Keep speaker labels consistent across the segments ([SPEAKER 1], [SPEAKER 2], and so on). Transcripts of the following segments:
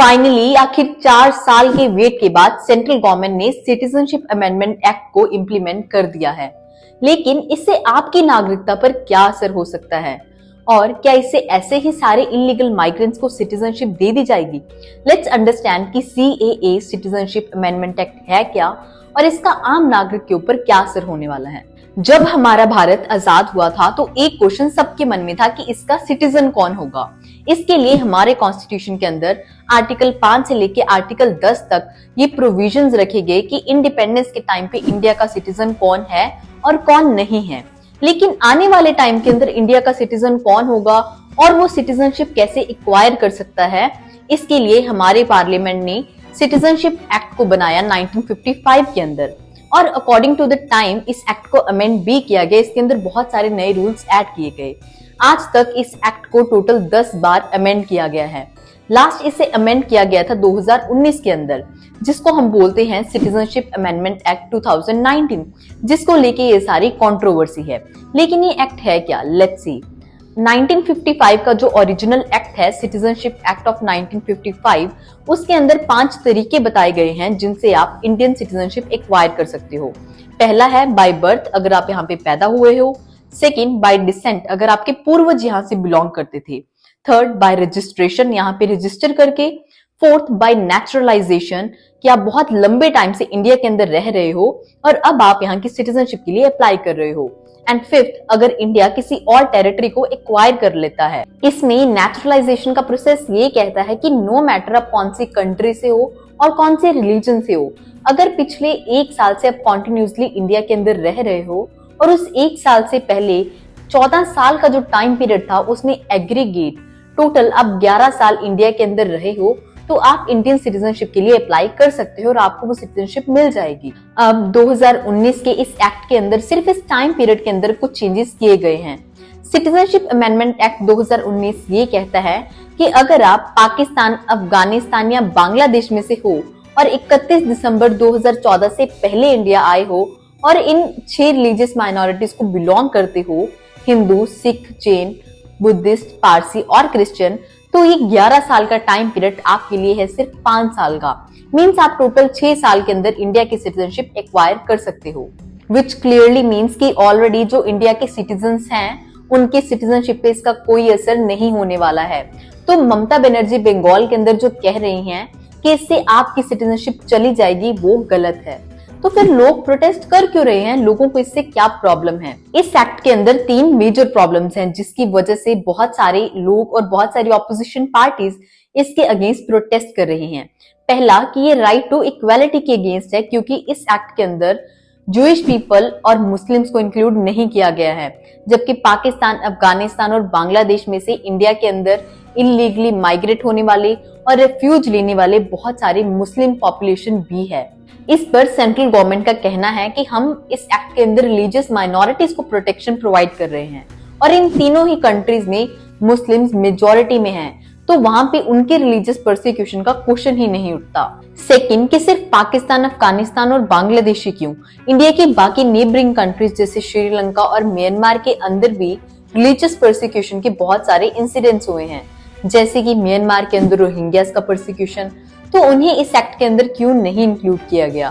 [SPEAKER 1] Finally आखिर 4 साल के वेट के बाद सेंट्रल गवर्नमेंट ने सिटीजनशिप अमेंडमेंट एक्ट को इम्प्लीमेंट कर दिया है। लेकिन इससे आपकी नागरिकता पर क्या असर हो सकता है और क्या इससे ऐसे ही सारे इलीगल माइग्रेंट्स को सिटीजनशिप दे दी जाएगी? लेट्स अंडरस्टैंड कि सीएए सिटीजनशिप अमेंडमेंट एक्ट है क्या और इसका आम नागरिक के ऊपर क्या असर होने वाला है। जब हमारा भारत आजाद हुआ था तो एक क्वेश्चन सबके मन में था कि इसका सिटीजन कौन होगा। इसके लिए हमारे कॉन्स्टिट्यूशन के अंदर आर्टिकल 5 से लेके आर्टिकल 10 तक ये प्रोविजंस रखे गए कि इंडिपेंडेंस के टाइम पे इंडिया का सिटीजन कौन है और कौन नहीं है। लेकिन आने वाले टाइम के अंदर इंडिया का सिटीजन कौन होगा और वो सिटीजनशिप कैसे एक्वायर कर सकता है, इसके लिए हमारे पार्लियामेंट ने सिटीजनशिप एक्ट को बनाया 1955 के अंदर। और अकॉर्डिंग टू द टाइम इस एक्ट को अमेंड भी किया गया। इसके अंदर बहुत सारे नए रूल्स ऐड किए गए। आज तक इस एक्ट को टोटल 10 बार अमेंड किया गया है। लास्ट इसे अमेंड किया गया था 2019 के अंदर, जिसको हम बोलते हैं सिटीजनशिप अमेंडमेंट एक्ट 2019, जिसको लेके ये सारी कंट्रोवर्सी है। लेकिन ये एक्ट है क्या, लेट्स सी। 1955 का जो ओरिजिनल एक्ट है सिटीजनशिप एक्ट ऑफ 1955, उसके अंदर 5 तरीके बताए गए हैं जिनसे आप इंडियन सिटीजनशिप एक्वायर कर सकते हो। पहला है बाय बर्थ, अगर आप यहाँ पे पैदा हुए हो। सेकंड, बाय डिसेंट, अगर आपके पूर्वज यहाँ से बिलोंग करते थे। थर्ड, बाय रजिस्ट्रेशन, यहाँ पे रजिस्टर करके। फोर्थ, बाय नेचुरलाइजेशन, कि आप बहुत लंबे टाइम से इंडिया के अंदर रह रहे हो और अब आप यहाँ की सिटीजनशिप के लिए अप्लाई कर रहे हो। एंड फिफ्थ, अगर इंडिया किसी और टेरिटरी को एक्वायर कर लेता है। इसमें नेचुरलाइजेशन का प्रोसेस ये कहता है कि नो मैटर आप कौन सी कंट्री से हो और कौन से रिलीजन से हो, अगर पिछले 1 साल से आप कॉन्टिन्यूसली इंडिया के अंदर रह रहे हो और उस 1 साल से पहले 14 साल का जो टाइम पीरियड था उसमें एग्रीगेट टोटल आप 11 साल इंडिया के अंदर रहे हो, तो आप इंडियन सिटीजनशिप के लिए अप्लाई कर सकते हो और आपको वो सिटीजनशिप मिल जाएगी। अब 2019 के इस एक्ट के अंदर सिर्फ इस टाइम पीरियड के अंदर कुछ चेंजेस किए गए हैं। सिटीजनशिप अमेंडमेंट एक्ट 2019 ये कहता है कि अगर आप पाकिस्तान, अफगानिस्तान या बांग्लादेश में से हो और 31 दिसंबर 2014 से पहले इंडिया आए हो और इन 6 रिलीजियस माइनॉरिटीज को बिलोंग करते हो, हिंदू, सिख, जैन, बुद्धिस्ट, पारसी और क्रिश्चियन, तो ये 11 साल का टाइम पीरियड आपके लिए है सिर्फ 5 साल का। मीन्स आप टोटल 6 साल के अंदर इंडिया की सिटीजनशिप एक्वायर कर सकते हो, विच क्लियरली मीन्स कि ऑलरेडी जो इंडिया के सिटीजन्स हैं उनके सिटीजनशिप पे इसका कोई असर नहीं होने वाला है। तो ममता बनर्जी बंगाल के अंदर जो कह रही हैं कि इससे आपकी सिटीजनशिप चली जाएगी, वो गलत है। तो फिर लोग प्रोटेस्ट कर क्यों रहे हैं? लोगों को इससे क्या प्रॉब्लम है? इस एक्ट के अंदर 3 मेजर प्रॉब्लम्स हैं जिसकी वजह से बहुत सारे लोग और बहुत सारी ऑपोजिशन पार्टीज इसके अगेंस्ट प्रोटेस्ट कर रही हैं। पहला कि ये राइट टू इक्वालिटी के अगेंस्ट है, क्योंकि इस एक्ट के अंदर जूइश पीपल और मुस्लिम्स को इंक्लूड नहीं किया गया है, जबकि पाकिस्तान, अफगानिस्तान और बांग्लादेश में से इंडिया के अंदर इलीगली माइग्रेट होने वाले और रेफ्यूज लेने वाले बहुत सारे मुस्लिम पॉपुलेशन भी है। इस पर सेंट्रल गवर्नमेंट का कहना है कि हम इस एक्ट के अंदर रिलीजियस माइनॉरिटीज को प्रोटेक्शन प्रोवाइड कर रहे हैं और इन तीनों ही कंट्रीज में मुस्लिम्स मेजॉरिटी में हैं, तो वहां पे उनके रिलीजियस परसिक्यूशन का क्वेश्चन ही नहीं उठता। सेकंड कि सिर्फ पाकिस्तान, अफगानिस्तान और बांग्लादेश ही क्यों, इंडिया की बाकी नेबरिंग कंट्रीज जैसे श्रीलंका और म्यांमार के अंदर भी रिलीजियस परसिक्यूशन के बहुत सारे इंसिडेंट्स हुए हैं, जैसे कि म्यांमार के अंदर रोहिंग्यास का परसिक्यूशन, तो उन्हें इस एक्ट के अंदर क्यों नहीं इंक्लूड किया गया।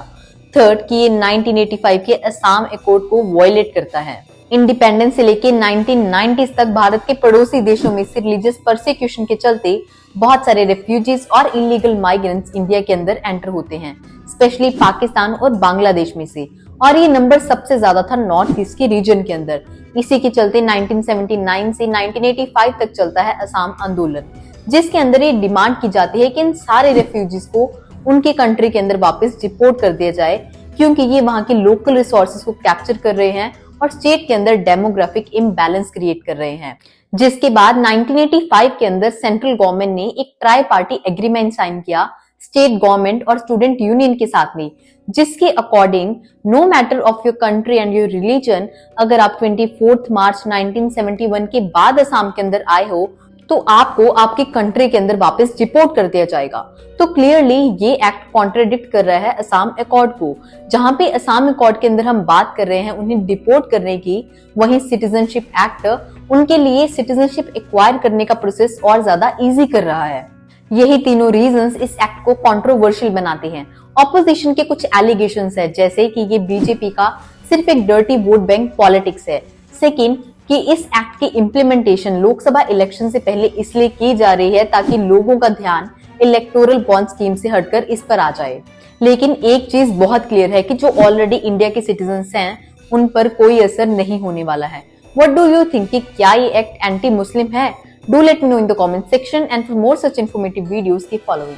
[SPEAKER 1] थर्ड कि ये 1985 के असम अकॉर्ड को वायलेट करता है। इंडिपेंडेंस से लेके 1990s तक भारत के पड़ोसी देशों में से रिलीजियस परसिक्यूशन के चलते बहुत सारे रेफ्यूजीज और इलीगल माइग्रेंट्स इंडिया के अंदर एंटर होते हैं, स्पेशली पाकिस्तान और बांग्लादेश में से, और ये नंबर सबसे ज्यादा था नॉर्थ ईस्ट के रीजन के अंदर। इसी के चलते 1979 से 1985 तक चलता है असम आंदोलन, जिसके अंदर ये डिमांड की जाती है कि इन सारे रेफ्यूजीज को उनके कंट्री के अंदर वापस डिपोर्ट कर दिया जाए, क्योंकि ये वहां के लोकल रिसोर्सेज को कैप्चर कर रहे हैं और स्टेट के अंदर डेमोग्राफिक इम्बैलेंस क्रिएट कर रहे हैं। जिसके बाद 1985 के अंदर सेंट्रल गवर्नमेंट ने एक ट्राई पार्टी एग्रीमेंट साइन किया स्टेट गवर्नमेंट और स्टूडेंट यूनियन के साथ में, जिसके according no matter of your country and your religion, अगर आप 24 मार्च 1971 के बाद असम के अंदर आए हो तो आपको आपकी कंट्री के अंदर वापस डिपोर्ट कर दिया जाएगा। तो क्लियरली ये एक्ट कॉन्ट्रडिक्ट कर रहा है असम अकॉर्ड को, जहां पे असम अकॉर्ड के अंदर हम बात कर रहे हैं उन्हें डिपोर्ट करने की, वहीं सिटीजनशिप एक्ट उनके लिए सिटीजनशिप एक्वायर करने का प्रोसेस और ज्यादा इजी कर रहा है। यही तीनों रीजंस इस एक्ट को कंट्रोवर्शियल बनाते हैं। ऑपोजिशन के कुछ एलिगेशंस है, जैसे कि ये बीजेपी का सिर्फ एक डर्टी वोट बैंक पॉलिटिक्स है। सेकंड, कि इस एक्ट की इम्प्लीमेंटेशन लोकसभा इलेक्शन से पहले इसलिए की जा रही है ताकि लोगों का ध्यान इलेक्टोरल बॉन्ड स्कीम से हटकर इस पर आ जाए। लेकिन एक चीज बहुत क्लियर है कि जो ऑलरेडी इंडिया के सिटीजन्स हैं उन पर कोई असर नहीं होने वाला है। व्हाट डू यू थिंक कि क्या ये एक्ट एंटी मुस्लिम है? Do let me know in the comment section and for more such informative videos keep following.